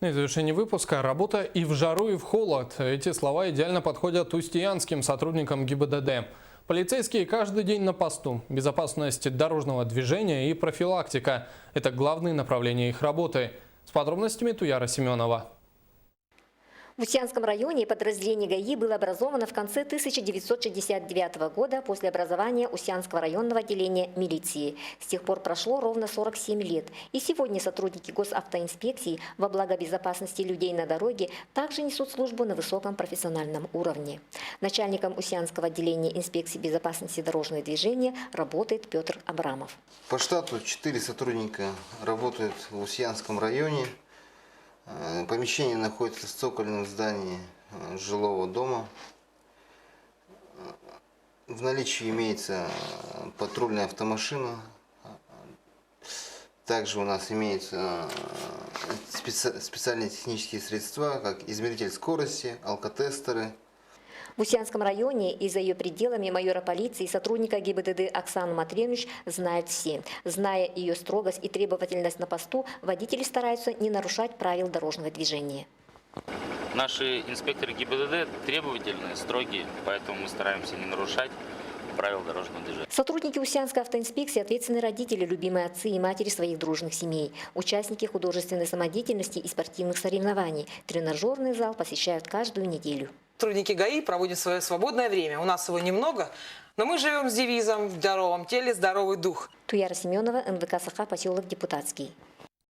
На завершение выпуска «Работа и в жару, и в холод». Эти слова идеально подходят устьянским сотрудникам ГИБДД. Полицейские каждый день на посту. Безопасность дорожного движения и профилактика – это главные направления их работы. С подробностями Туяра Семенова. В Устьянском районе подразделение ГАИ было образовано в конце 1969 года после образования Устьянского районного отделения милиции. С тех пор прошло ровно 47 лет. И сегодня сотрудники госавтоинспекции во благо безопасности людей на дороге также несут службу на высоком профессиональном уровне. Начальником Устьянского отделения инспекции безопасности дорожного движения работает Петр Абрамов. По штату 4 сотрудника работают в Устьянском районе. Помещение находится в цокольном здании жилого дома. В наличии имеется патрульная автомашина. Также у нас имеются специальные технические средства, как измеритель скорости, алкотестеры. В Устьянском районе и за ее пределами майора полиции и сотрудника ГИБДД Оксану Матренович знают все. Зная ее строгость и требовательность на посту, водители стараются не нарушать правил дорожного движения. Наши инспекторы ГИБДД требовательные, строгие, поэтому мы стараемся не нарушать правил дорожного движения. Сотрудники Устьянской автоинспекции – ответственные родители, любимые отцы и матери своих дружных семей, участники художественной самодеятельности и спортивных соревнований. Тренажерный зал посещают каждую неделю. Сотрудники ГАИ проводят свое свободное время. У нас его немного, но мы живем с девизом «В здоровом теле здоровый дух». Туяра Семенова, МВК Саха, поселок Депутатский.